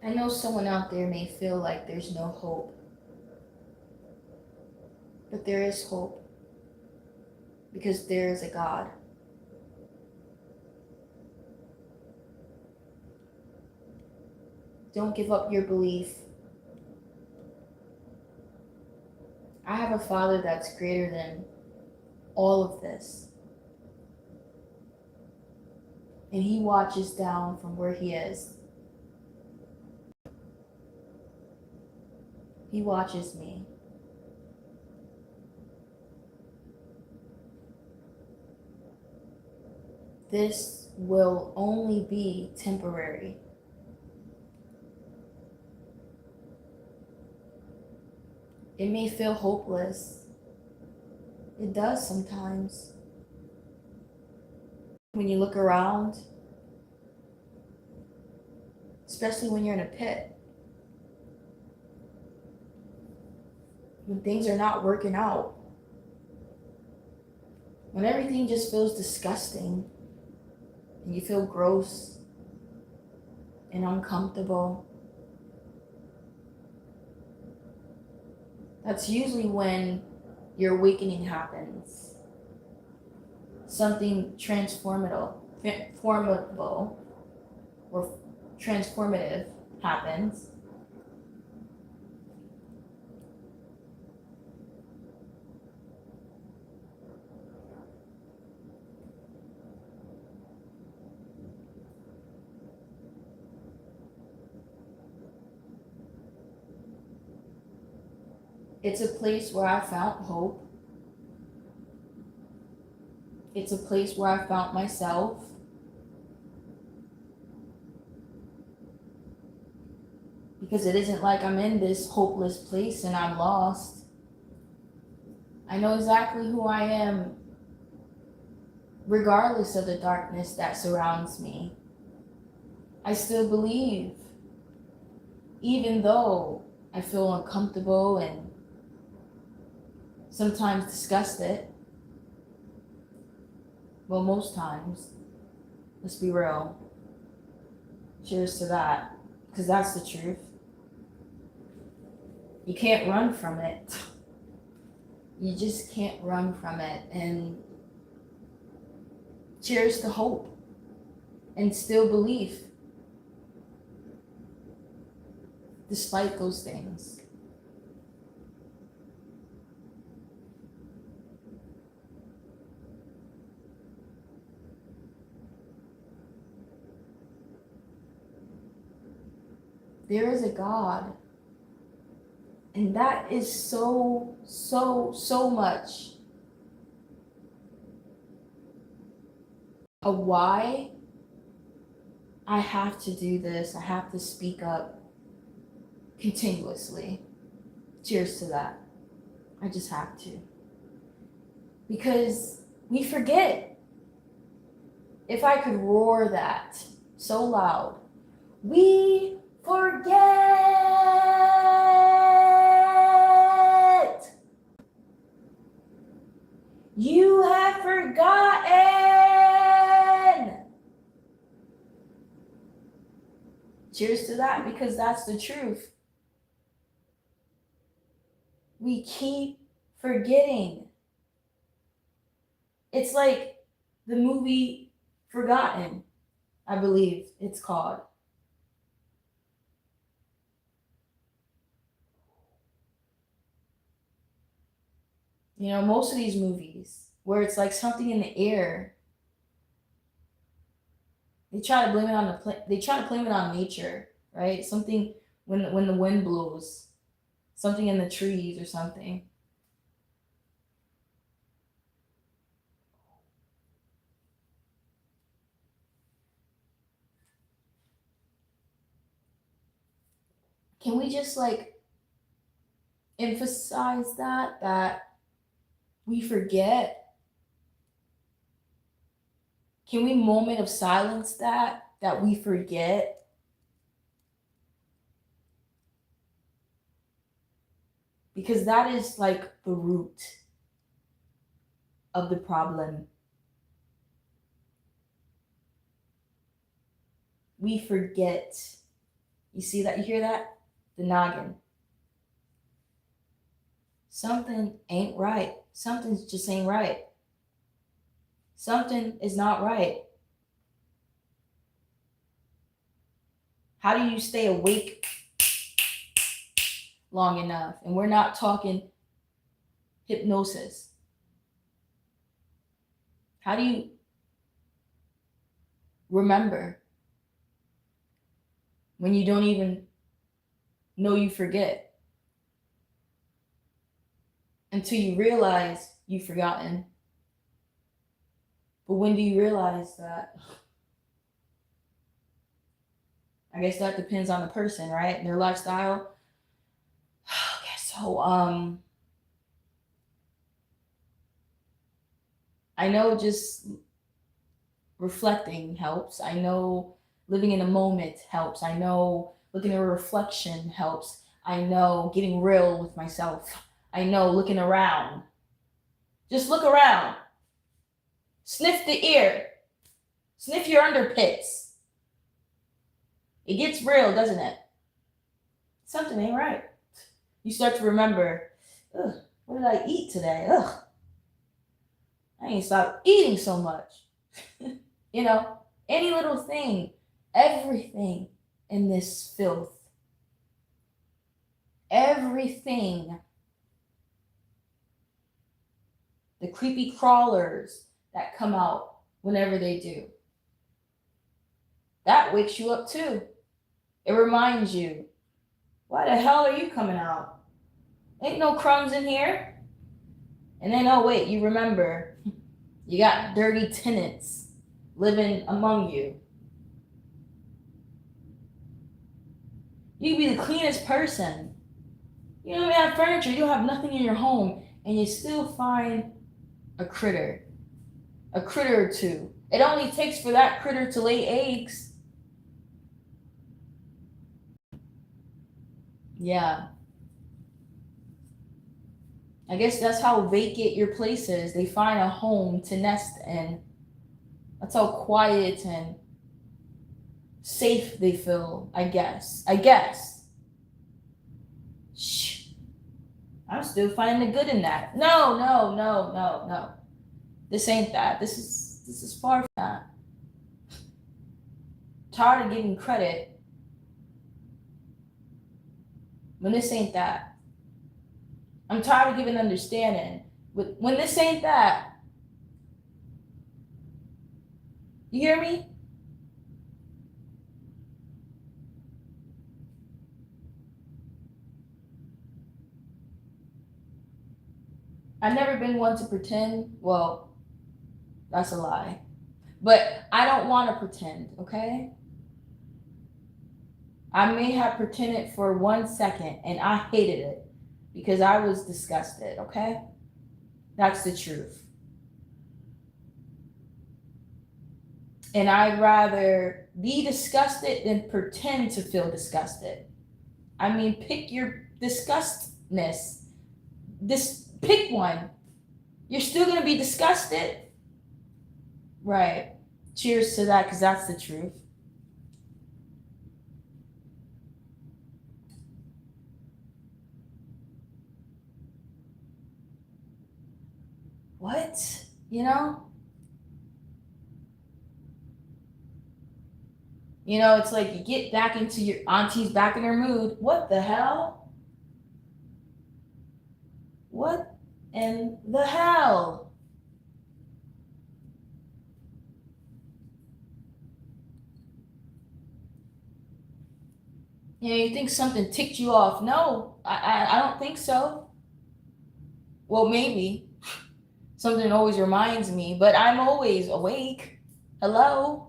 I know someone out there may feel like there's no hope, but there is hope because there is a God. Don't give up your belief. I have a Father that's greater than all of this. And He watches down from where He is. He watches me. This will only be temporary. It may feel hopeless. It does sometimes. When you look around, especially when you're in a pit, when things are not working out, when everything just feels disgusting and you feel gross and uncomfortable, that's usually when your awakening happens. Something transformative or transformative happens. It's a place where I found hope. It's a place where I found myself. Because it isn't like I'm in this hopeless place and I'm lost. I know exactly who I am, regardless of the darkness that surrounds me. I still believe, even though I feel uncomfortable and sometimes disgusted. Well, most times, let's be real. Cheers to that, because that's the truth. You can't run from it. You just can't run from it. And cheers to hope and still belief, despite those things. There is a God. And that is so much of why I have to do this. I have to speak up continuously. Cheers to that. I just have to. Because we forget. If I could roar that so loud, we forget. You have forgotten. Cheers to that, because that's the truth. We keep forgetting. It's like the movie Forgotten, I believe it's called. You know, most of these movies where it's like something in the air, they try to blame it on nature, right? Something when the wind blows, something in the trees or something. Can we just like emphasize that we forget? Can we moment of silence that we forget? Because that is like the root of the problem. We forget You see that? You hear that? The noggin. Something ain't right. Something just ain't right. Something is not right. How do you stay awake long enough? And we're not talking hypnosis. How do you remember when you don't even know you forget? Until you realize you've forgotten. But when do you realize that? I guess that depends on the person, right? Their lifestyle. Okay, so I know just reflecting helps. I know living in the moment helps. I know looking at a reflection helps. I know getting real with myself. I know looking around. Just look around. Sniff the ear. Sniff your underpits. It gets real, doesn't it? Something ain't right. You start to remember, ugh, what did I eat today? Ugh, I ain't stopped eating so much. You know, any little thing, everything in this filth, everything, the creepy crawlers that come out whenever they do, that wakes you up too. It reminds you, why the hell are you coming out? Ain't no crumbs in here. And then, oh wait, you remember, you got dirty tenants living among you. You can be the cleanest person. You don't even have furniture, you don't have nothing in your home, and you still find a critter or two. It only takes for that critter to lay eggs. Yeah. I guess that's how vacant your place is. They find a home to nest in. That's how quiet and safe they feel, I guess. Shh. I'm still finding the good in that. No. This ain't that. This is far from that. Tired of giving credit when this ain't that. I'm tired of giving understanding when this ain't that. You hear me? I've never been one to pretend. Well, that's a lie. But I don't want to pretend, okay? I may have pretended for 1 second and I hated it because I was disgusted, okay? That's the truth. And I'd rather be disgusted than pretend to feel disgusted. I mean, pick your disgustness. Pick one. You're still gonna be disgusted. Right. Cheers to that, because that's the truth. What? You know? It's like you get back into your auntie's back in her mood. What the hell? What in the hell? You think something ticked you off? No, I don't think so. Well, maybe. Something always reminds me, but I'm always awake. Hello?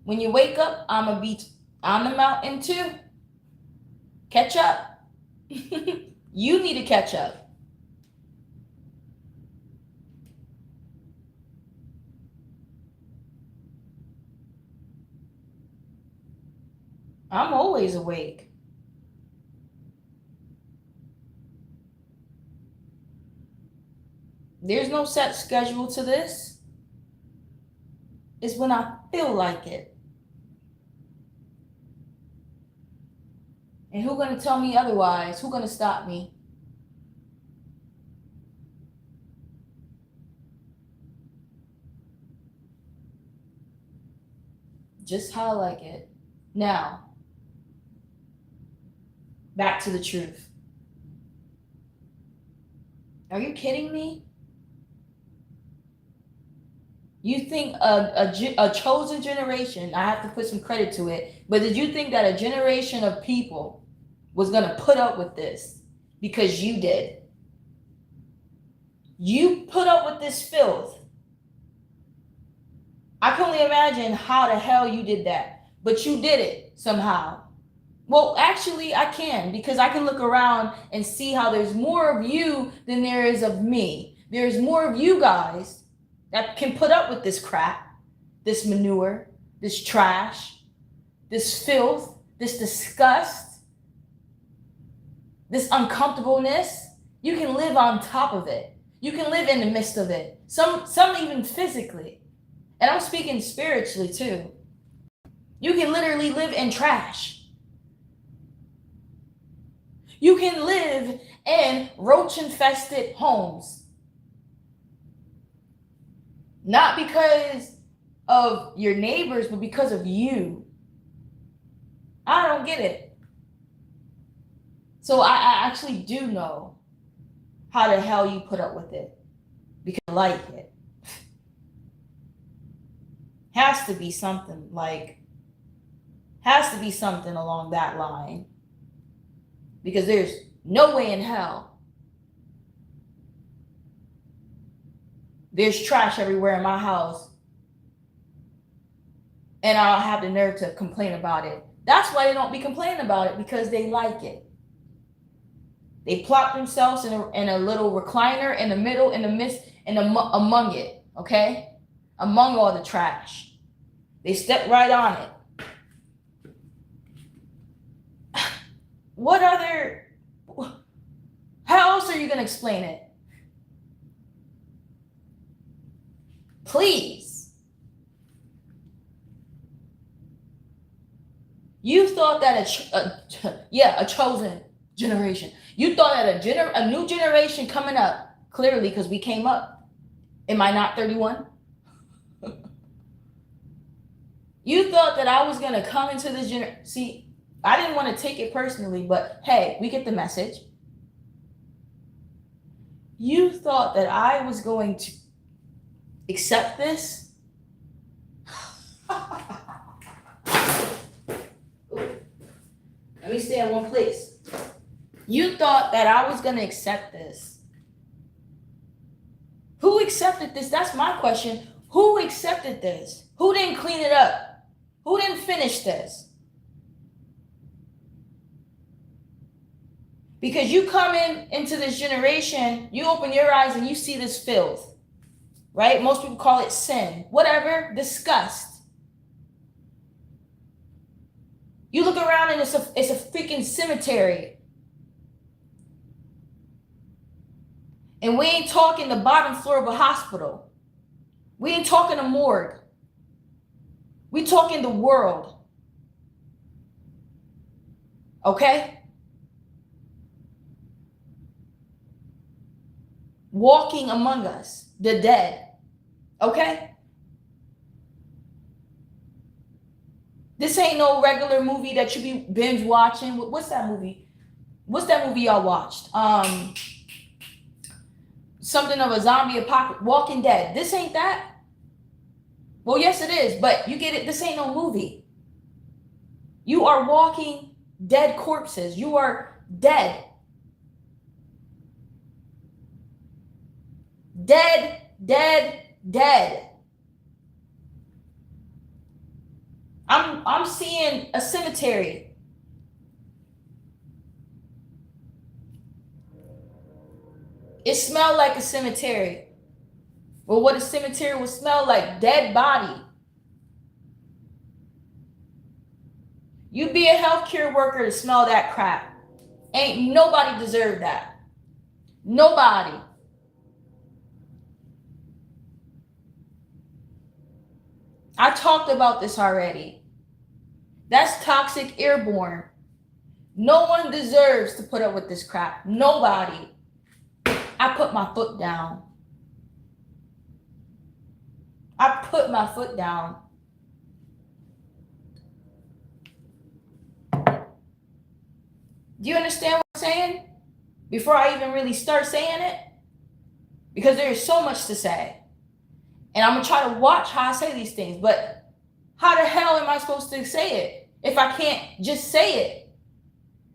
When you wake up, I'm a be on the mountain too. Catch up. You need to catch up. I'm always awake. There's no set schedule to this. It's when I feel like it. And who's going to tell me otherwise? Who's going to stop me? Just how I like it. Now, back to the truth. Are you kidding me? You think a chosen generation, I have to put some credit to it, but did you think that a generation of people was going to put up with this? Because you did. You put up with this filth. I can only imagine how the hell you did that, but you did it somehow. Well, actually, I can, because I can look around and see how there's more of you than there is of me. There's more of you guys that can put up with this crap, this manure, this trash, this filth, this disgust, this uncomfortableness. You can live on top of it. You can live in the midst of it. Some even physically. And I'm speaking spiritually too. You can literally live in trash. You can live in roach-infested homes. Not because of your neighbors, but because of you. I don't get it. So I actually do know how the hell you put up with it. Because I like it. Has to be something along that line. Because there's no way in hell there's trash everywhere in my house and I'll have the nerve to complain about it. That's why they don't be complaining about it, because they like it. They plop themselves in a little recliner in the middle, in the midst, and among it, okay? Among all the trash. They step right on it. How else are you going to explain it? Please. You thought that a chosen generation. You thought that a new generation coming up, clearly because we came up. Am I not 31? You thought that I was going to come into this generation. See, I didn't want to take it personally, but hey, we get the message. You thought that I was going to accept this? Let me stay in one place. You thought that I was going to accept this. Who accepted this? That's my question. Who accepted this? Who didn't clean it up? Who didn't finish this? Because you come into this generation, you open your eyes and you see this filth, right? Most people call it sin, whatever, disgust. You look around and it's a freaking cemetery. And we ain't talking the bottom floor of a hospital. We ain't talking a morgue. We talking the world. Okay? Walking among us, the dead. Okay? This ain't no regular movie that you be binge watching. What's that movie? What's that movie y'all watched? Something of a zombie apocalypse. Walking Dead. This ain't that. Well, yes, it is, but you get it. This ain't no movie. You are walking dead corpses. You are dead. Dead, dead, dead. I'm seeing a cemetery. It smelled like a cemetery. Well, what a cemetery would smell like, dead body. You be a healthcare worker to smell that crap. Ain't nobody deserve that. Nobody. I talked about this already. That's toxic airborne. No one deserves to put up with this crap. Nobody. I put my foot down. I put my foot down. Do you understand what I'm saying? Before I even really start saying it? Because there is so much to say. And I'm going to try to watch how I say these things. But how the hell am I supposed to say it if I can't just say it?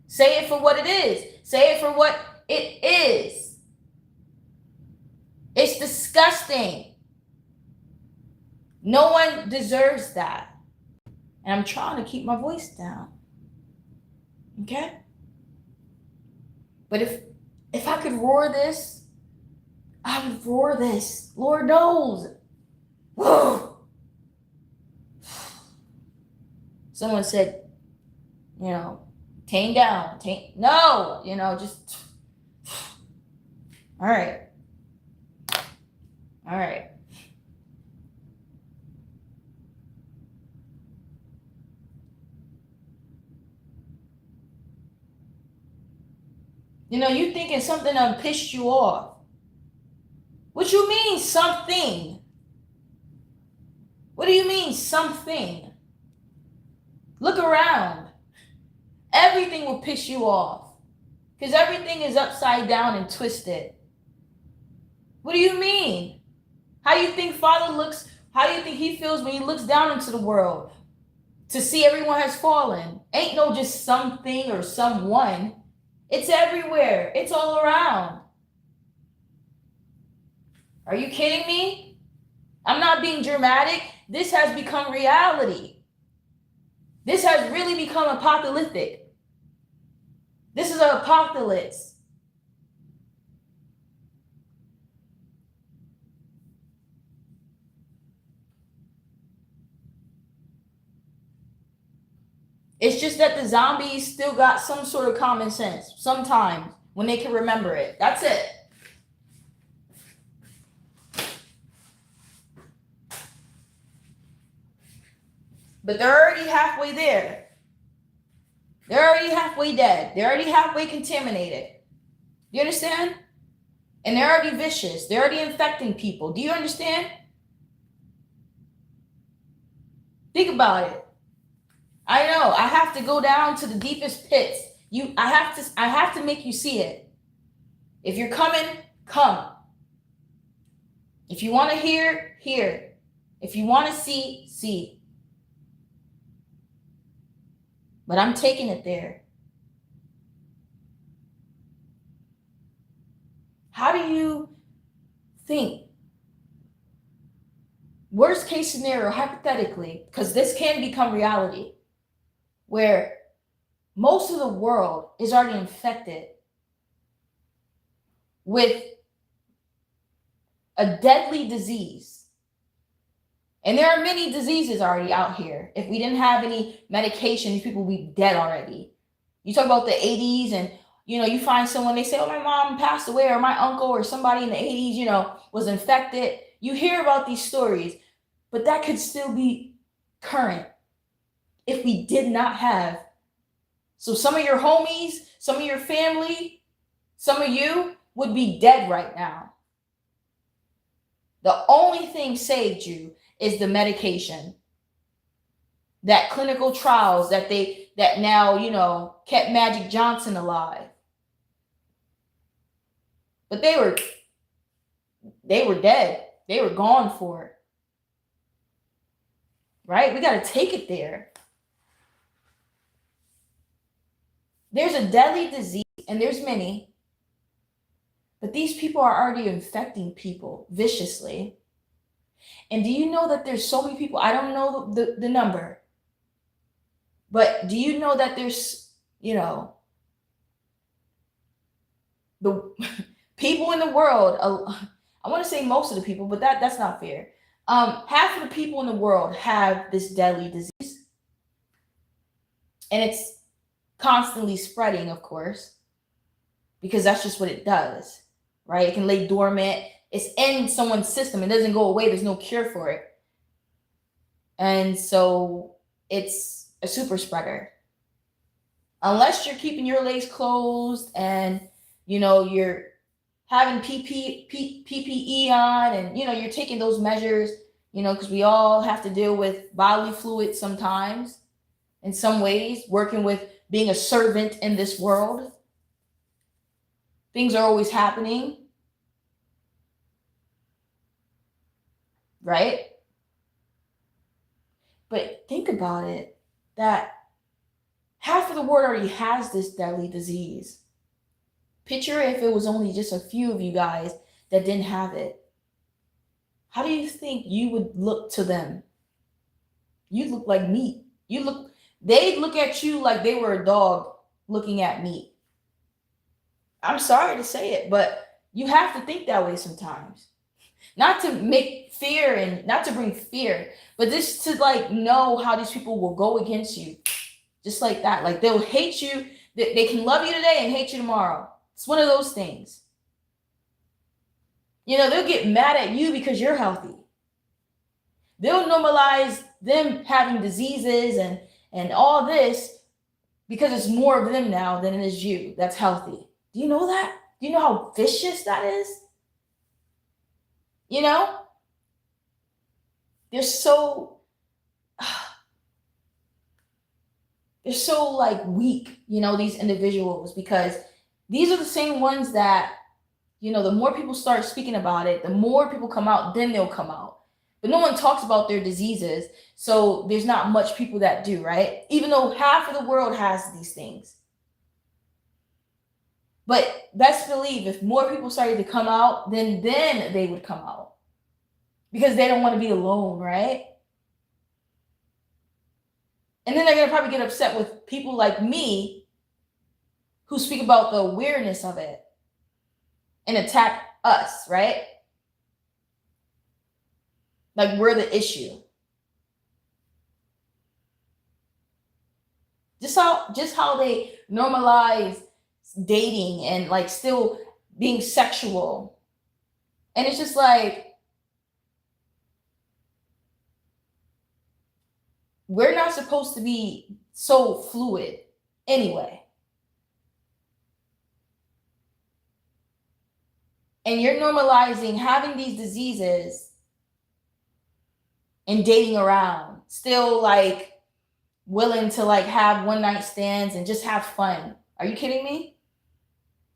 Say it for what it is. Say it for what it is. It's disgusting. No one deserves that. And I'm trying to keep my voice down. Okay? But if I could roar this, I would roar this. Lord knows. Whoa. Someone said, tame down. No, just. All right. All right. You thinking something done pissed you off. What you mean, something? What do you mean, something? Look around. Everything will piss you off. Because everything is upside down and twisted. What do you mean? How do you think Father looks? How do you think he feels when he looks down into the world to see everyone has fallen? Ain't no just something or someone. It's everywhere. It's all around. Are you kidding me? I'm not being dramatic. This has become reality. This has really become apocalyptic. This is an apocalypse. It's just that the zombies still got some sort of common sense sometimes when they can remember it. That's it. But they're already halfway there. They're already halfway dead. They're already halfway contaminated. You understand? And they're already vicious. They're already infecting people. Do you understand? Think about it. I know. I have to go down to the deepest pits. I have to make you see it. If you're coming, come. If you want to hear, hear. If you want to see, see. But I'm taking it there. How do you think? Worst case scenario, hypothetically, because this can become reality, where most of the world is already infected with a deadly disease. And there are many diseases already out here. If we didn't have any medication, these people would be dead already. You talk about the 80s and, you find someone, they say, oh, my mom passed away, or my uncle or somebody in the 80s, was infected. You hear about these stories, but that could still be current if we did not have. So some of your homies, some of your family, some of you would be dead right now. The only thing saved you is the medication. That clinical trials that now, kept Magic Johnson alive. But they were dead. They were gone for it. Right? We got to take it there. There's a deadly disease, and there's many, but these people are already infecting people viciously. And do you know that there's so many people? I don't know the number, but do you know that there's, the people in the world, I want to say most of the people, but that's not fair. Half of the people in the world have this deadly disease. And it's constantly spreading, of course, because that's just what it does, right? It can lay dormant. It's in someone's system. It doesn't go away. There's no cure for it. And so it's a super spreader. Unless you're keeping your legs closed and you're having PPE on, and you're taking those measures, because we all have to deal with bodily fluids sometimes, in some ways, working with being a servant in this world. Things are always happening, right? But think about it, that half of the world already has this deadly disease. Picture if it was only just a few of you guys that didn't have it. How do you think you would look to them? You look like meat. They'd look at you like they were a dog looking at meat. I'm sorry to say it, but you have to think that way sometimes. Not to make fear and not to bring fear, but just to know how these people will go against you. Just like that. Like they'll hate you. They can love you today and hate you tomorrow. It's one of those things. They'll get mad at you because you're healthy. They'll normalize them having diseases and all this because it's more of them now than it is you that's healthy. Do you know that? Do you know how vicious that is? They're so weak, these individuals, because these are the same ones that, the more people start speaking about it, the more people come out, then they'll come out. But no one talks about their diseases, so there's not much people that do, right? Even though half of the world has these things. But best believe if more people started to come out, then they would come out. Because they don't want to be alone, right? And then they're going to probably get upset with people like me who speak about the weirdness of it and attack us, right? Like we're the issue. Just how they normalize dating and still being sexual. And it's just we're not supposed to be so fluid anyway. And you're normalizing having these diseases and dating around, still willing to have one night stands and just have fun. Are you kidding me?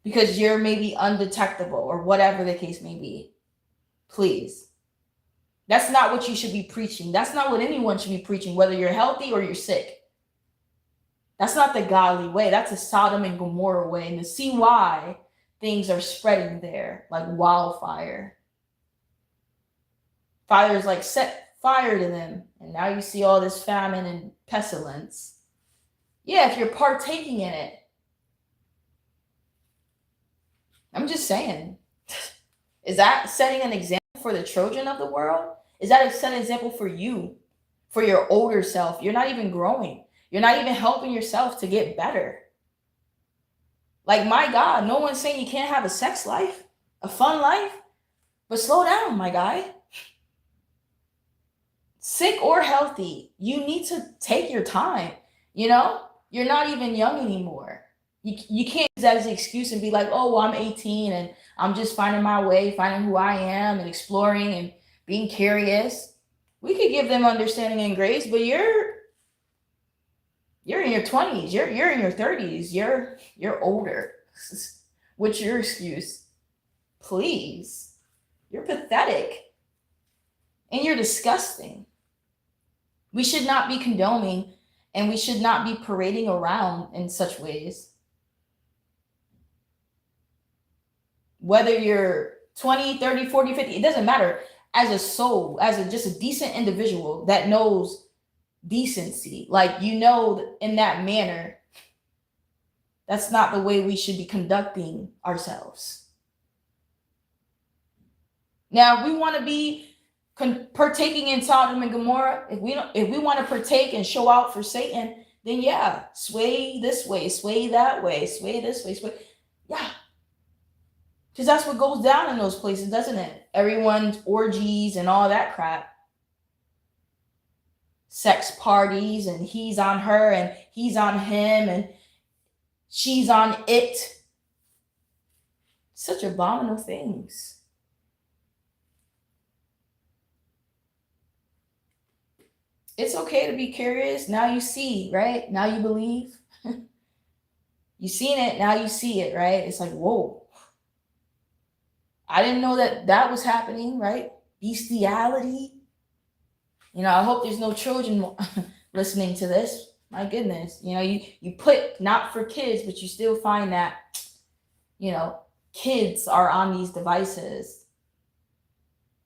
Because you're maybe undetectable or whatever the case may be. Please. That's not what you should be preaching. That's not what anyone should be preaching, whether you're healthy or you're sick. That's not the godly way. That's a Sodom and Gomorrah way. And to see why things are spreading there like wildfire. Fires set fire to them. And now you see all this famine and pestilence. Yeah, if you're partaking in it. I'm just saying. Is that setting an example for the children of the world? Is that a set example for you, for your older self? You're not even growing. You're not even helping yourself to get better. My God, no one's saying you can't have a sex life, a fun life, but slow down, my guy. Sick or healthy, you need to take your time. You're not even young anymore. You can't use that as an excuse and be like, oh, well, I'm 18 and I'm just finding my way, finding who I am and exploring and being curious. We could give them understanding and grace, but you're in your 20s, you're in your 30s, you're older. What's your excuse? Please. You're pathetic. And you're disgusting. We should not be condoning and we should not be parading around in such ways. Whether you're 20, 30, 40, 50, it doesn't matter. As a soul, just a decent individual that knows decency, in that manner, that's not the way we should be conducting ourselves. Now, if we want to be partaking in Sodom and Gomorrah, if we want to partake and show out for Satan, then yeah, sway this way, sway that way, sway this way, sway. Yeah. Because that's what goes down in those places, doesn't it? Everyone's orgies and all that crap. Sex parties and he's on her and he's on him. And She's on it. Such abominable things. It's okay to be curious. Now you see, right? Now you believe. You seen it, now you see it, right? It's like, whoa. I didn't know that was happening, right? Bestiality. I hope there's no children listening to this. My goodness. You put not for kids, but you still find that, kids are on these devices,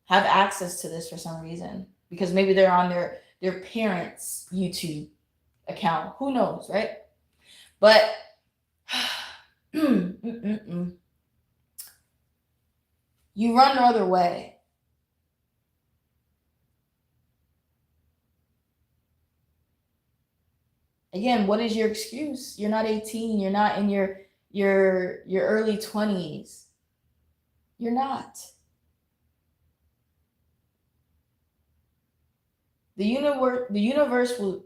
have access to this for some reason, because maybe they're on their parents' YouTube account. Who knows, right? But you run the other way. Again, what is your excuse? You're not 18. You're not in your early 20s. You're not. The universe will,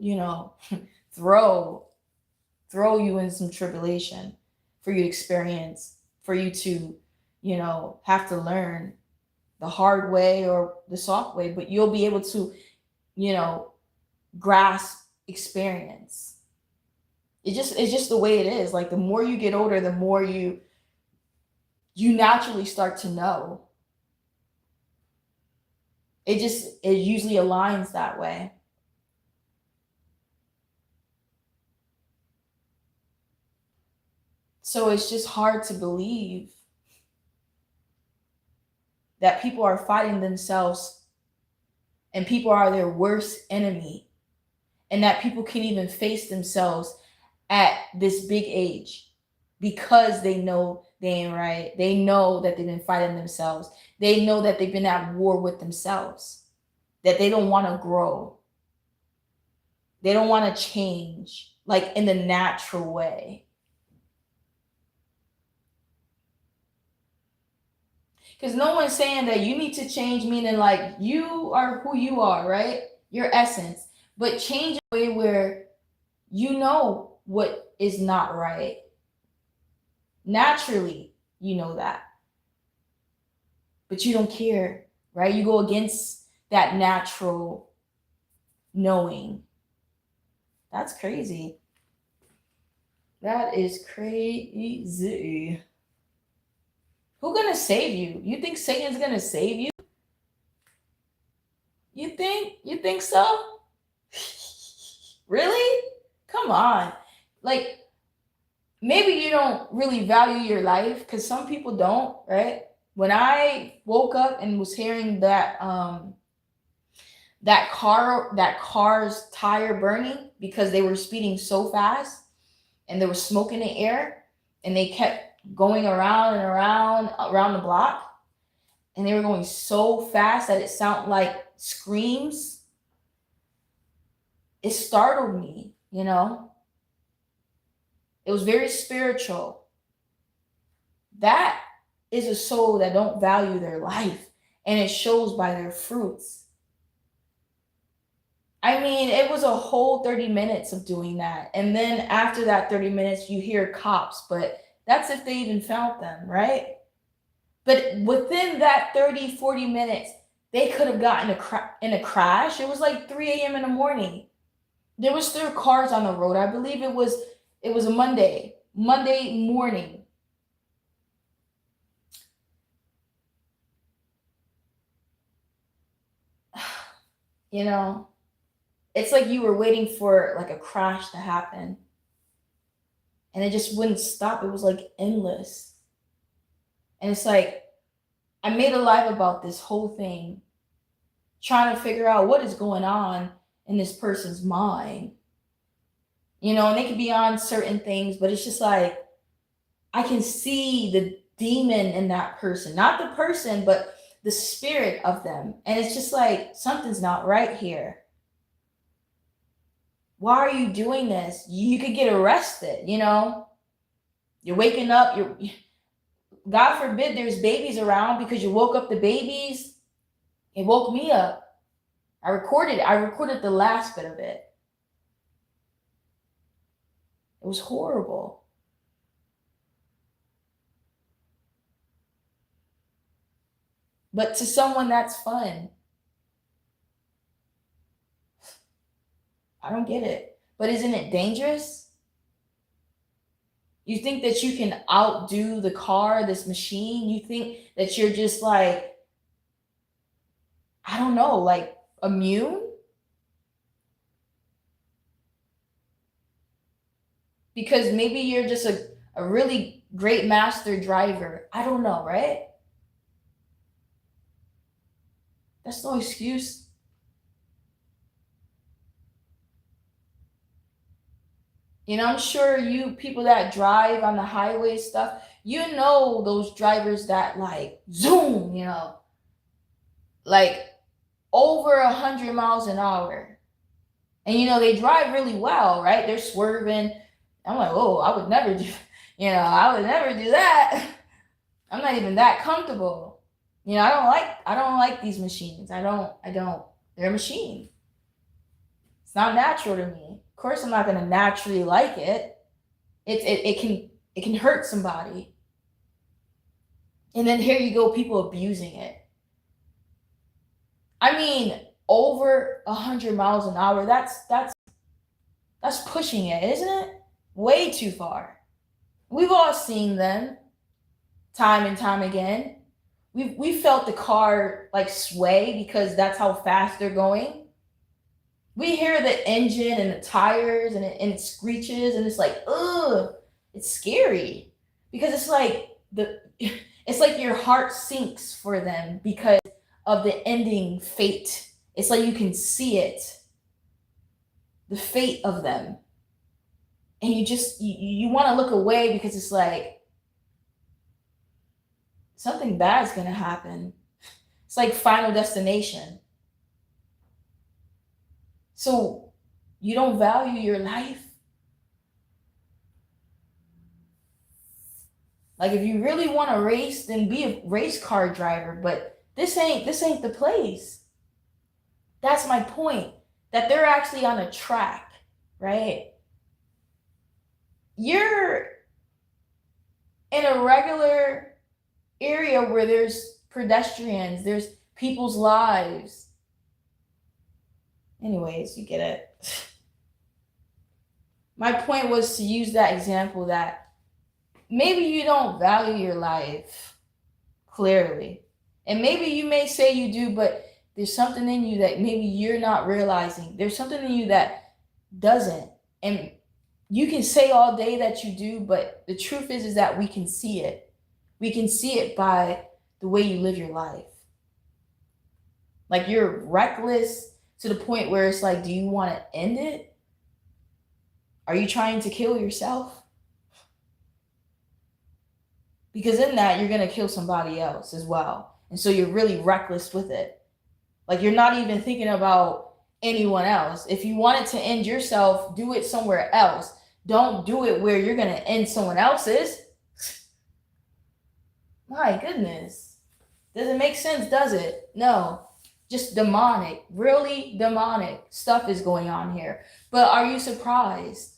throw you in some tribulation for you to experience, for you to, have to learn the hard way or the soft way, but you'll be able to, grasp experience. It's just the way it is. Like, the more you get older, the more you naturally start to know. It usually aligns that way. So it's just hard to believe that people are fighting themselves and people are their worst enemy, and that people can even face themselves at this big age because they know they ain't right. They know that they've been fighting themselves. They know that they've been at war with themselves, that they don't want to grow. They don't want to change, like, in the natural way. Because no one's saying that you need to change, meaning like you are who you are, right? Your essence. But change in a way where you know what is not right. Naturally, you know that. But you don't care, right? You go against that natural knowing. That's crazy. That is crazy. Who's gonna save you? You think Satan's gonna save you? You think so? Really? Come on. Like, maybe you don't really value your life, because some people don't, right? When I woke up and was hearing that car's tire burning because they were speeding so fast and there was smoke in the air, and they kept going around and around the block, and they were going so fast that it sounded like screams. It startled me. It was very spiritual. That is a soul that don't value their life, and it shows by their fruits. I mean, it was a whole 30 minutes of doing that. And then after that 30 minutes, you hear cops, but that's if they even found them, right? But within that 30, 40 minutes, they could have gotten in a crash. It was like 3 a.m. in the morning. There was still cars on the road. I believe it was a Monday morning. It's like you were waiting for like a crash to happen, and it just wouldn't stop. It was like endless. And it's like, I made a live about this whole thing, trying to figure out what is going on in this person's mind. And they could be on certain things, but it's just like, I can see the demon in that person, not the person, but the spirit of them. And it's just like, something's not right here. Why are you doing this? You could get arrested, You're waking up, God forbid there's babies around, because you woke up the babies. It woke me up. I recorded the last bit of it. It was horrible. But to someone, that's fun. I don't get it. But isn't it dangerous? You think that you can outdo the car, this machine? You think that you're just like, I don't know, like immune? Because maybe you're just a really great master driver. I don't know, right? That's no excuse. You know, I'm sure you people that drive on the highway stuff, you know those drivers that like zoom, like over 100 miles an hour. And they drive really well, right? They're swerving. I'm like, oh, I would never do, I would never do that. I'm not even that comfortable. I don't like these machines. I don't. They're a machine. It's not natural to me. Of course, I'm not gonna naturally like it. It can hurt somebody. And then here you go, people abusing it. I mean, over 100 miles an hour. That's pushing it, isn't it? Way too far. We've all seen them, time and time again. We felt the car like sway because that's how fast they're going. We hear the engine and the tires and it screeches and it's like, ugh, it's scary because it's like it's like your heart sinks for them because of the ending fate. It's like you can see it, the fate of them, and you want to look away because it's like something bad's gonna happen. It's like Final Destination. So you don't value your life? Like if you really want to race, then be a race car driver, but this ain't the place. That's my point. That they're actually on a track, right? You're in a regular area where there's pedestrians, there's people's lives. Anyways, you get it. My point was to use that example that maybe you don't value your life clearly. And maybe you may say you do, but there's something in you that maybe you're not realizing. There's something in you that doesn't. And you can say all day that you do, but the truth is that we can see it. We can see it by the way you live your life. Like you're reckless to the point where it's like, do you want to end it? Are you trying to kill yourself? Because in that, you're going to kill somebody else as well. And so you're really reckless with it. Like you're not even thinking about anyone else. If you wanted to end yourself, do it somewhere else. Don't do it where you're going to end someone else's. My goodness. Does it make sense, does it? No. Just demonic, really demonic stuff is going on here. But are you surprised?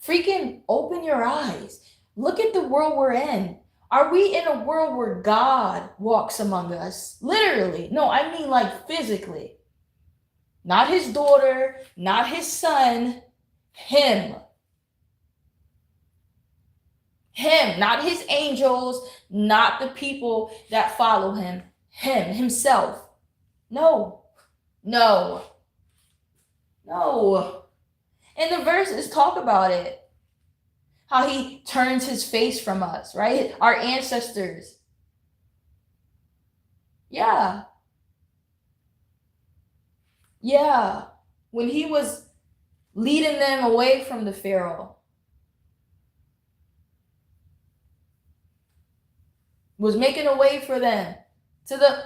Freaking open your eyes. Look at the world we're in. Are we in a world where God walks among us? Literally. No, I mean like physically. Not his daughter, not his son, him. Him, not his angels, not the people that follow him. Him, himself. No. And the verses talk about it. How he turns his face from us, right? Our ancestors. Yeah. When he was leading them away from the Pharaoh. Was making a way for them to the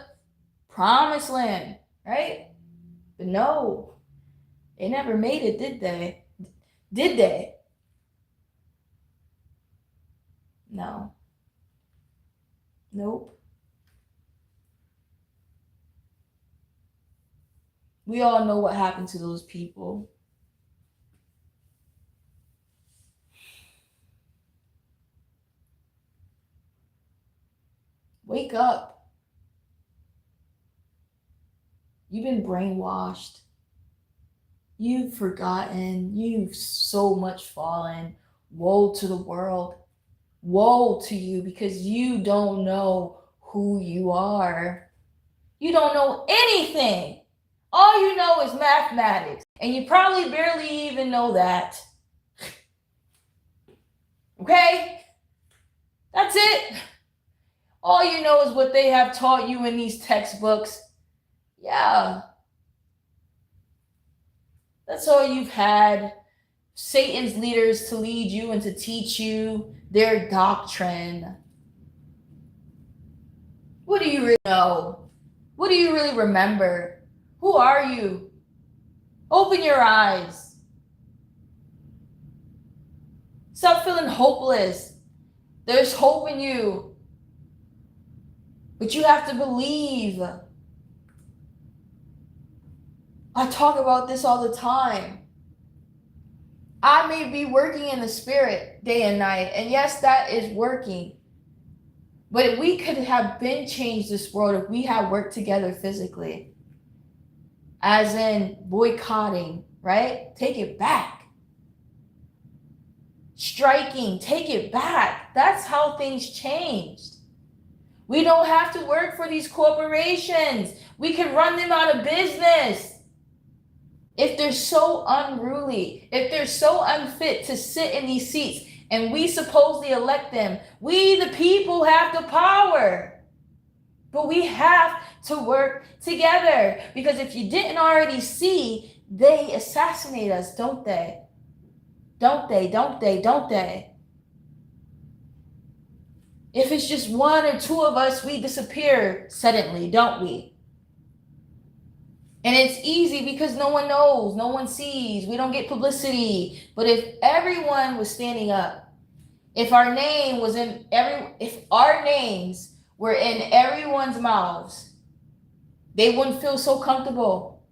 promised land, right? But no, they never made it, did they? Did they? No. Nope. We all know what happened to those people. Wake up. You've been brainwashed. You've forgotten. You've so much fallen. Woe to the world. Woe to you, because you don't know who you are. You don't know anything. All you know is mathematics, and you probably barely even know that. Okay? That's it. All you know is what they have taught you in these textbooks. Yeah. That's all you've had. Satan's leaders to lead you and to teach you their doctrine. What do you really know? What do you really remember? Who are you? Open your eyes. Stop feeling hopeless. There's hope in you. But you have to believe. I talk about this all the time. I may be working in the spirit day and night, and yes, that is working. But we could have been changed this world if we had worked together physically. As in boycotting, right? Take it back. Striking, take it back. That's how things changed. We don't have to work for these corporations. We can run them out of business. If they're so unruly, if they're so unfit to sit in these seats, and we supposedly elect them, we the people have the power. But we have to work together, because if you didn't already see, they assassinate us, don't they? Don't they? Don't they? Don't they? If it's just one or two of us, we disappear suddenly, don't we? And it's easy because no one knows, no one sees, we don't get publicity. But if everyone was standing up, if our name was if our names were in everyone's mouths, they wouldn't feel so comfortable.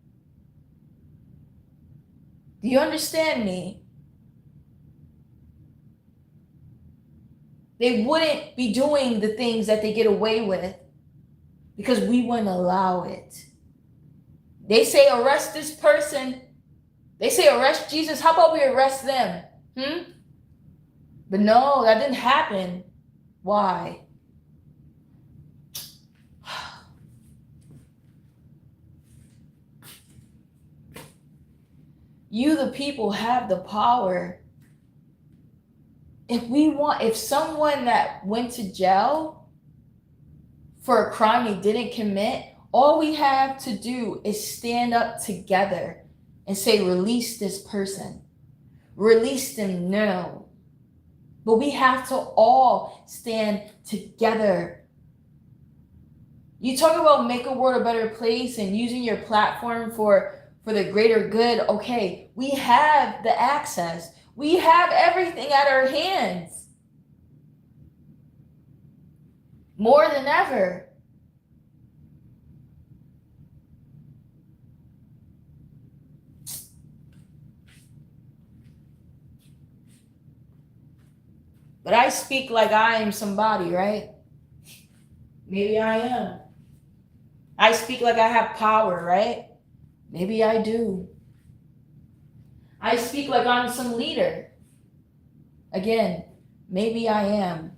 Do you understand me? They wouldn't be doing the things that they get away with because we wouldn't allow it. They say arrest this person. They say arrest Jesus. How about we arrest them? But no, that didn't happen. Why? You, the people, have the power. If someone that went to jail for a crime they didn't commit, all we have to do is stand up together and say, release this person. Release them now. But we have to all stand together. You talk about make a world a better place and using your platform for the greater good. Okay, we have the access. We have everything at our hands. More than ever. But I speak like I am somebody, right? Maybe I am. I speak like I have power, right? Maybe I do. I speak like I'm some leader. Again, maybe I am.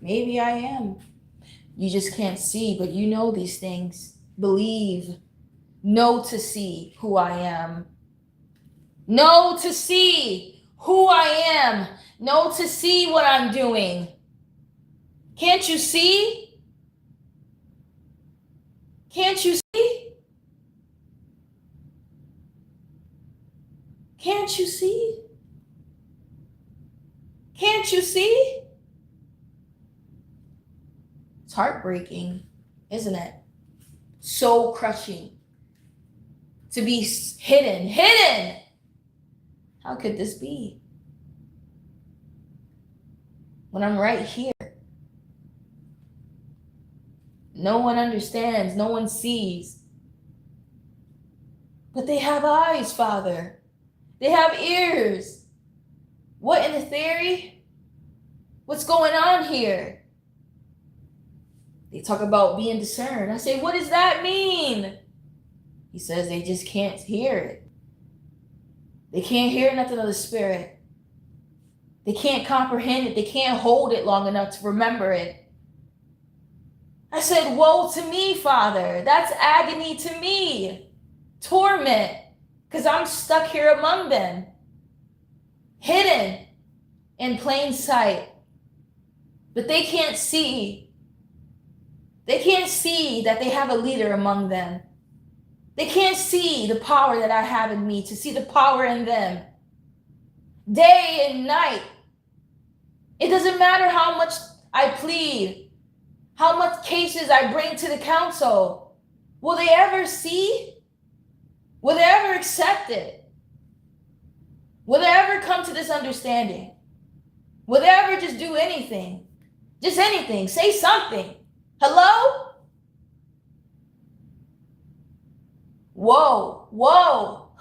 Maybe I am. You just can't see, but you know these things. Believe. Know to see who I am. Know to see who I am. Know to see what I'm doing. Can't you see? Can't you see? Can't you see? Can't you see? It's heartbreaking, isn't it? So crushing. To be hidden. How could this be? When I'm right here. No one understands. No one sees. But they have eyes, Father. They have ears. What in the theory? What's going on here? They talk about being discerned. I say, what does that mean? He says they just can't hear it. They can't hear nothing of the Spirit. They can't comprehend it. They can't hold it long enough to remember it. I said, woe to me, Father. That's agony to me. Torment. Because I'm stuck here among them. Hidden in plain sight. But they can't see. They can't see that they have a leader among them. They can't see the power that I have in me, to see the power in them. Day and night. It doesn't matter how much I plead, how much cases I bring to the council. Will they ever see? Will they ever accept it? Will they ever come to this understanding? Will they ever just do anything? Just anything. Say something. Hello? Whoa, whoa.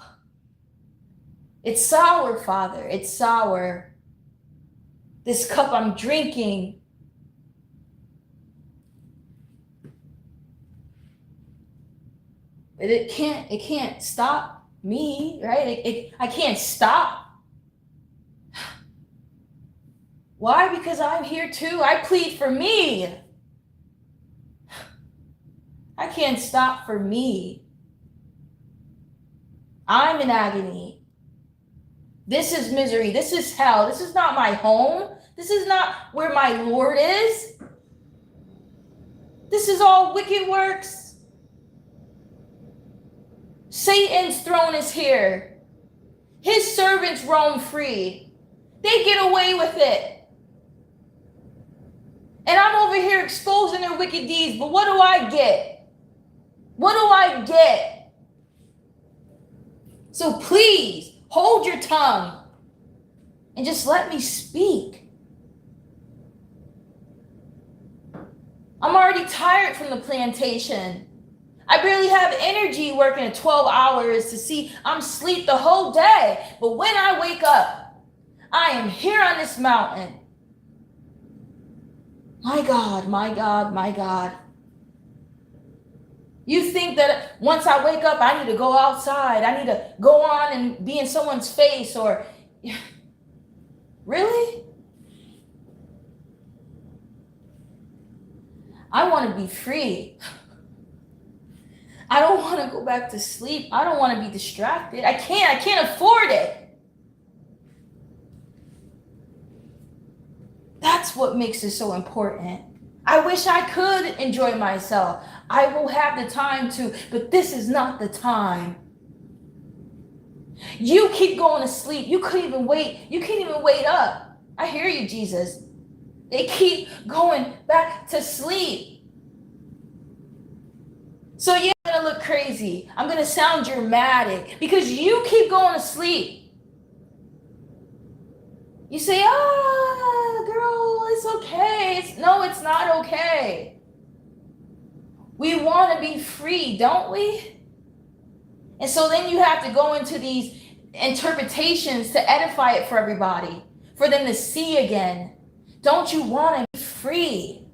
It's sour, Father. It's sour. This cup I'm drinking. But it can't stop me, right? I can't stop. Why? Because I'm here too. I plead for me. I can't stop for me. I'm in agony. This is misery. This is hell. This is not my home. This is not where my Lord is. This is all wicked works. Satan's throne is here. His servants roam free. They get away with it. And I'm over here exposing their wicked deeds. But what do I get? What do I get? So please, hold your tongue and just let me speak. I'm already tired from the plantation. I barely have energy working at 12 hours to see I'm asleep the whole day. But when I wake up, I am here on this mountain. My God, my God, my God. You think that once I wake up, I need to go outside. I need to go on and be in someone's face or... Really? I want to be free. I don't want to go back to sleep. I don't want to be distracted. I can't afford it. That's what makes it so important. I wish I could enjoy myself. I will have the time to, but this is not the time. You keep going to sleep. You couldn't even wait. You can't even wait up. I hear you, Jesus. They keep going back to sleep. So yeah, I'm going to look crazy. I'm going to sound dramatic because you keep going to sleep. You say, girl, it's okay. No, it's not okay. We want to be free, don't we? And so then you have to go into these interpretations to edify it for everybody, for them to see again. Don't you want to be free?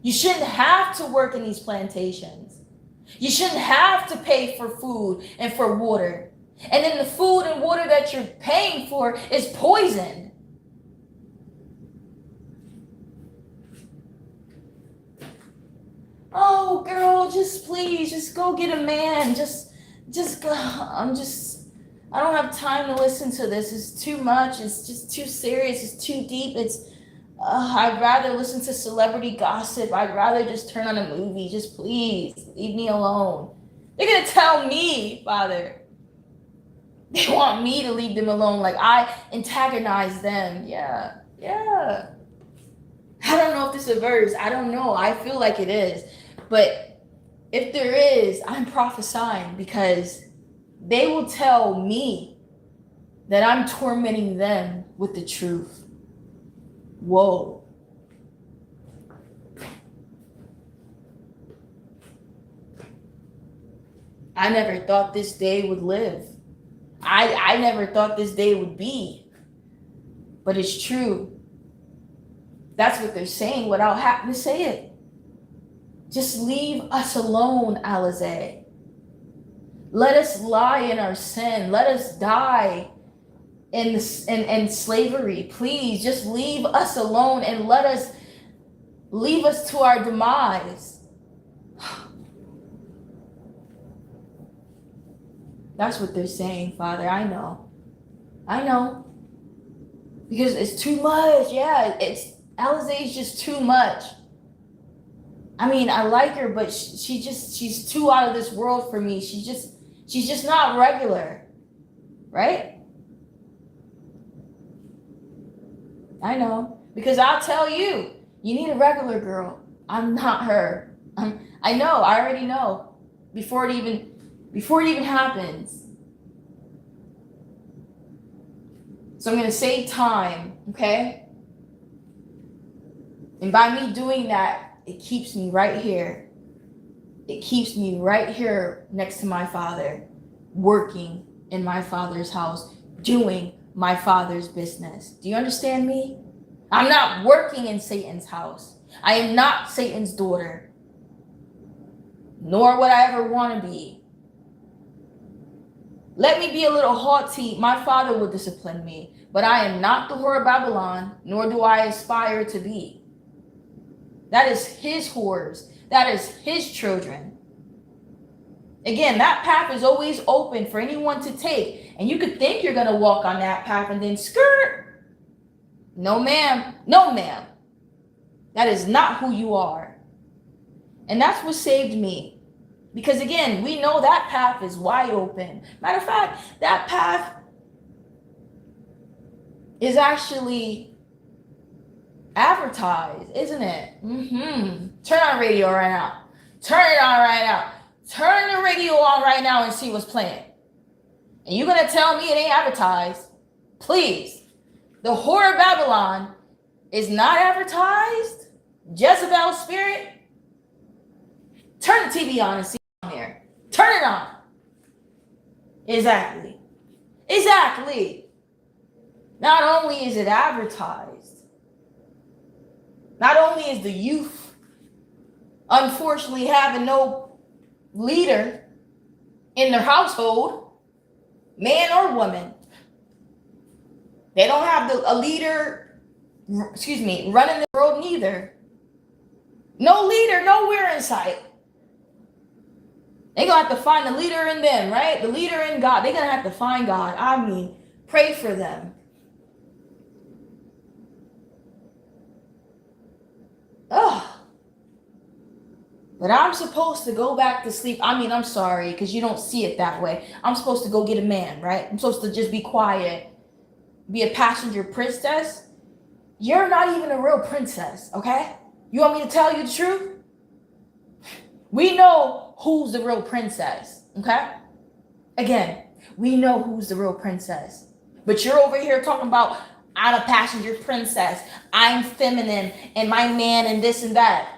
You shouldn't have to work in these plantations. You shouldn't have to pay for food and for water. And then the food and water that you're paying for is poison. Oh, girl, just please, just go get a man. Just go. I don't have time to listen to this. It's too much. It's just too serious. It's too deep. I'd rather listen to celebrity gossip. I'd rather just turn on a movie. Just please, leave me alone. They're going to tell me, Father. They want me to leave them alone, like I antagonize them. Yeah. I don't know if this is a verse. I don't know. I feel like it is. But if there is, I'm prophesying because they will tell me that I'm tormenting them with the truth. Whoa. I never thought this day would live. I never thought this day would be. But it's true. That's what they're saying without having to say it. Just leave us alone, Alize. Let us lie in our sin. Let us die in slavery. Please just leave us alone and leave us to our demise. That's what they're saying, Father. I know. Because it's too much. Yeah, Alize is just too much. I mean, I like her, but she's too out of this world for me. She's just not regular, right? I know, because I'll tell you, you need a regular girl. I'm not her. I know. I already know before it even happens. So I'm gonna save time, okay? And by me doing that, it keeps me right here. It keeps me right here next to my Father, working in my Father's house, doing my Father's business. Do you understand me? I'm not working in Satan's house. I am not Satan's daughter, nor would I ever want to be. Let me be a little haughty. My Father will discipline me, but I am not the whore of Babylon, nor do I aspire to be. That is his whores. That is his children. Again, that path is always open for anyone to take. And you could think you're going to walk on that path and then skirt. No, ma'am. No, ma'am. That is not who you are. And that's what saved me. Because again, we know that path is wide open. Matter of fact, that path is actually advertised, isn't it? Turn on radio right now. Turn it on right now. Turn the radio on right now and see what's playing. And you're going to tell me it ain't advertised? Please. The whore of Babylon is not advertised? Jezebel's spirit? Turn the TV on and see what's on there. Turn it on. Exactly. Not only is it advertised, not only is the youth unfortunately having no leader in their household, man or woman. They don't have a leader, running the world neither. No leader, nowhere in sight. They're going to have to find the leader in them, right? The leader in God. They're going to have to find God. I mean, pray for them. Ugh. But I'm supposed to go back to sleep. I mean, I'm sorry, because you don't see it that way. I'm supposed to go get a man, right? I'm supposed to just be quiet, be a passenger princess. You're not even a real princess, okay? You want me to tell you the truth? We know who's the real princess, okay? Again, we know who's the real princess. But you're over here talking about, I'm a passenger princess, I'm feminine, and my man and this and that.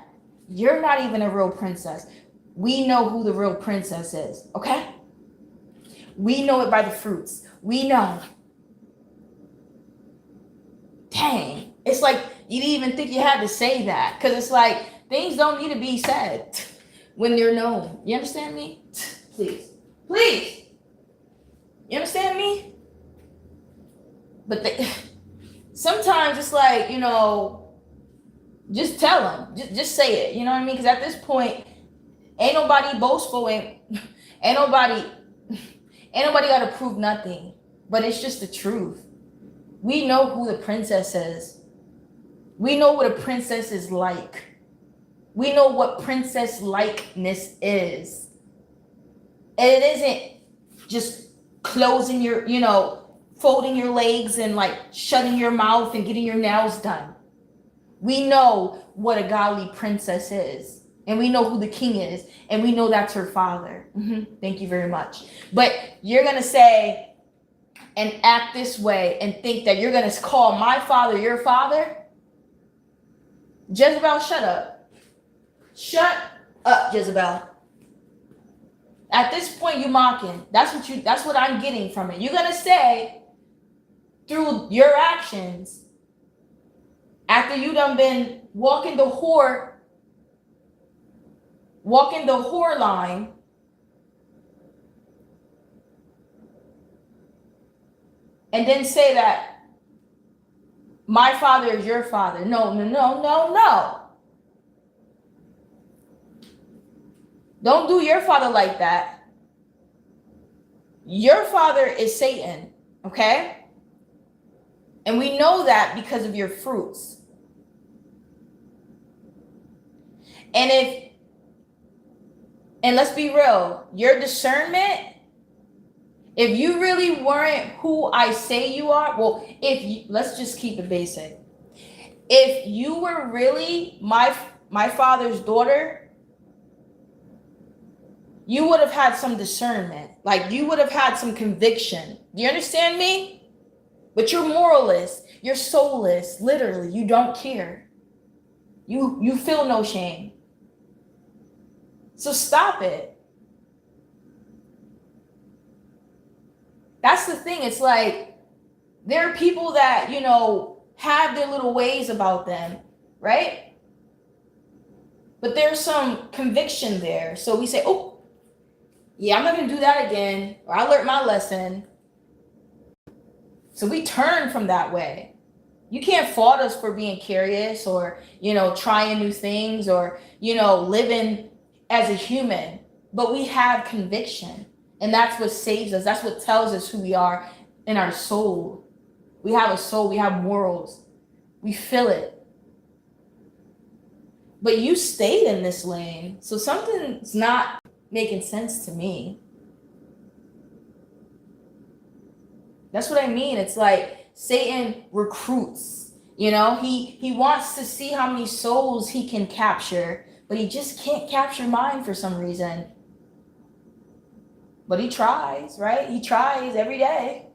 You're not even a real princess. We know who the real princess is, okay? We know it by the fruits. We know. Dang. It's like you didn't even think you had to say that, because it's like things don't need to be said when they're known. You understand me? Please. You understand me? But sometimes it's like, just tell them. Just say it. You know what I mean? Because at this point, ain't nobody boastful. Ain't nobody got to prove nothing. But it's just the truth. We know who the princess is. We know what a princess is like. We know what princess likeness is. And it isn't just closing your, folding your legs and like shutting your mouth and getting your nails done. We know what a godly princess is. And we know who the king is. And we know that's her father. Thank you very much. But you're going to say and act this way and think that you're going to call my father your father? Jezebel, shut up. Shut up, Jezebel. At this point, you mocking. That's what I'm getting from it. You're going to say through your actions, after you done been walking the whore walking the whore line, and then say that my father is your father. No, no, no, no, no. Don't do your father like that. Your father is Satan, okay? And we know that because of your fruits. And let's be real, your discernment, if you really weren't who I say you are, well, let's just keep it basic. If you were really my father's daughter, you would have had some discernment. Like, you would have had some conviction. Do you understand me? But you're moralist, you're soulless, literally, you don't care. You feel no shame. So stop it. That's the thing. It's like, there are people that, have their little ways about them, right? But there's some conviction there. So we say, oh, yeah, I'm not going to do that again. Or I learned my lesson. So we turn from that way. You can't fault us for being curious or, trying new things or, living as a human. But we have conviction. And that's what saves us. That's what tells us who we are in our soul. We have a soul. We have morals. We feel it. But you stayed in this lane. So something's not making sense to me. That's what I mean. It's like Satan recruits, he wants to see how many souls he can capture, but he just can't capture mine for some reason. But he tries, right? He tries every day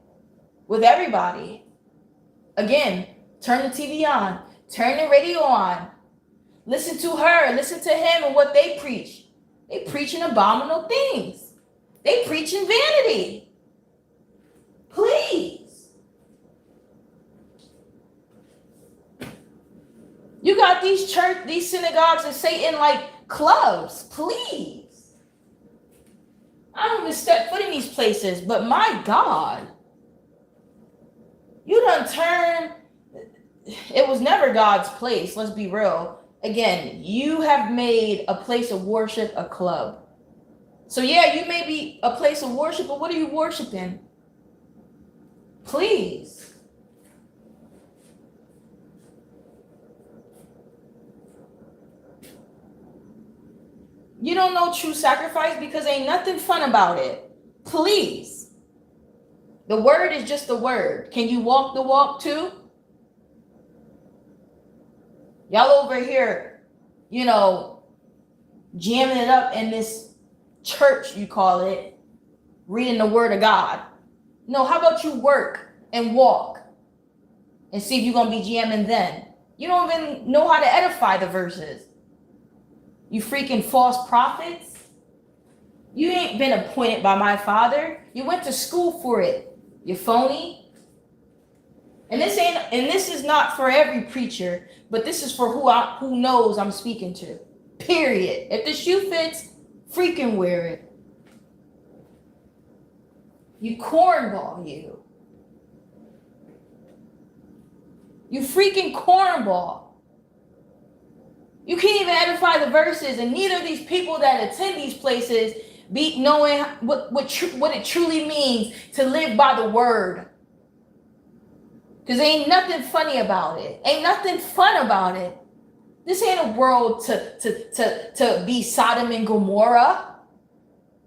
with everybody. Again, turn the TV on, turn the radio on, listen to her, listen to him and what they preach. They preaching abominable things. They preaching vanity. Please. You got these synagogues and Satan like clubs. Please. I don't even step foot in these places, but my God. You done turn. It was never God's place. Let's be real. Again, you have made a place of worship a club. So yeah, you may be a place of worship, but what are you worshiping? Please. You don't know true sacrifice because ain't nothing fun about it. Please. The word is just the word. Can you walk the walk too? Y'all over here, jamming it up in this church, you call it, reading the word of God. No, how about you work and walk and see if you're going to be jamming then? You don't even know how to edify the verses. You freaking false prophets. You ain't been appointed by my father. You went to school for it. You phony. And this is not for every preacher, but this is for who knows I'm speaking to. Period. If the shoe fits, freaking wear it. You cornball, you. You freaking cornball. You can't even edify the verses, and neither of these people that attend these places be knowing what it truly means to live by the word. Because ain't nothing funny about it. Ain't nothing fun about it. This ain't a world to be Sodom and Gomorrah.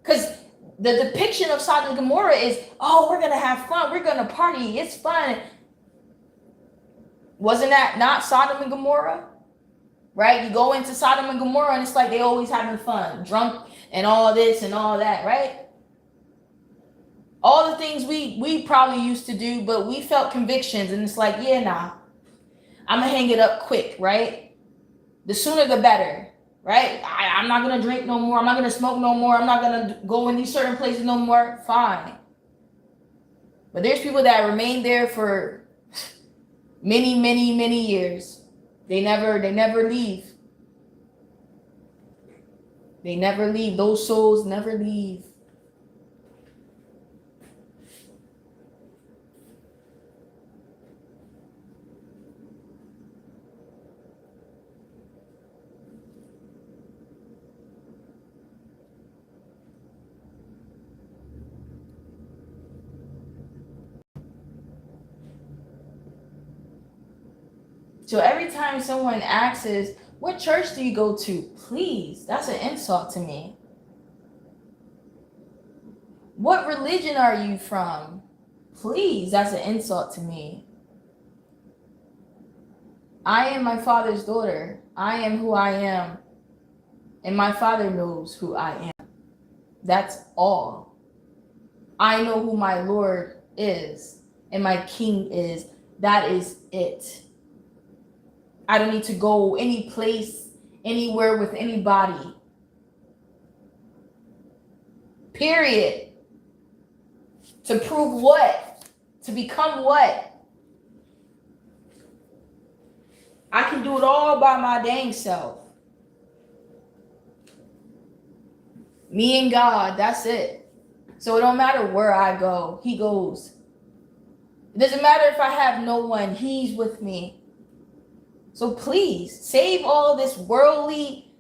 Because the depiction of Sodom and Gomorrah is, oh, we're going to have fun. We're going to party. It's fun. Wasn't that not Sodom and Gomorrah? Right? You go into Sodom and Gomorrah and it's like they always having fun. Drunk and all this and all that, right? All the things we probably used to do, but we felt convictions and it's like, yeah, nah. I'm going to hang it up quick, right? The sooner the better, right? I'm not going to drink no more. I'm not going to smoke no more. I'm not going to go in these certain places no more. Fine. But there's people that remain there for many, many, many years. They never leave. They never leave. Those souls never leave. So every time someone asks, what church do you go to? Please, that's an insult to me. What religion are you from? Please, that's an insult to me. I am my Father's daughter. I am who I am. And my Father knows who I am. That's all. I know who my Lord is and my King is. That is it. I don't need to go any place, anywhere with anybody. Period. To prove what? To become what? I can do it all by my dang self. Me and God, that's it. So it don't matter where I go, He goes. It doesn't matter if I have no one, He's with me. So please, save all this worldly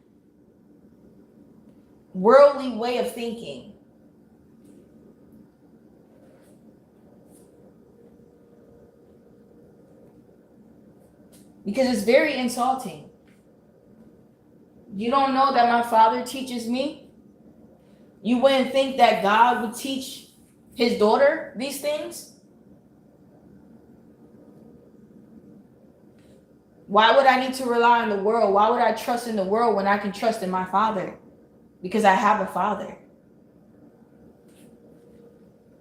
way of thinking. Because it's very insulting. You don't know that my Father teaches me? You wouldn't think that God would teach His daughter these things? Why would I need to rely on the world? Why would I trust in the world when I can trust in my Father? Because I have a Father.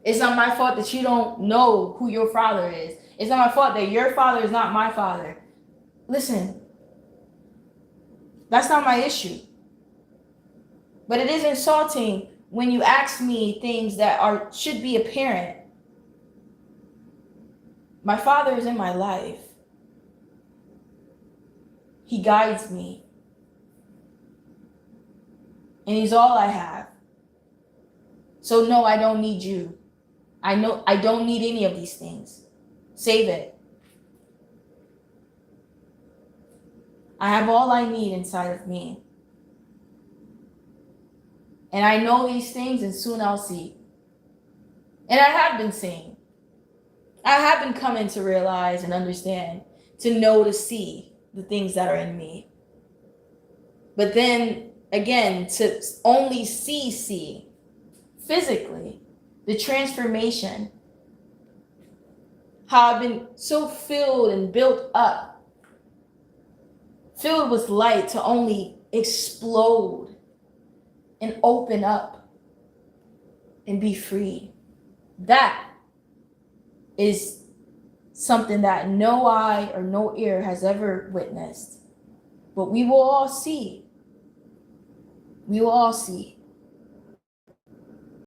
It's not my fault that you don't know who your Father is. It's not my fault that your Father is not my Father. Listen, that's not my issue. But it is insulting when you ask me things that should be apparent. My Father is in my life. He guides me. And He's all I have. So no, I don't need you. I know I don't need any of these things. Save it. I have all I need inside of me. And I know these things, and soon I'll see. And I have been seeing. I have been coming to realize and understand, to know, to see the things that are in me. But then again, to only see physically the transformation, how I've been so filled and built up, filled with light, to only explode and open up and be free. That is something that no eye or no ear has ever witnessed. But we will all see. We will all see.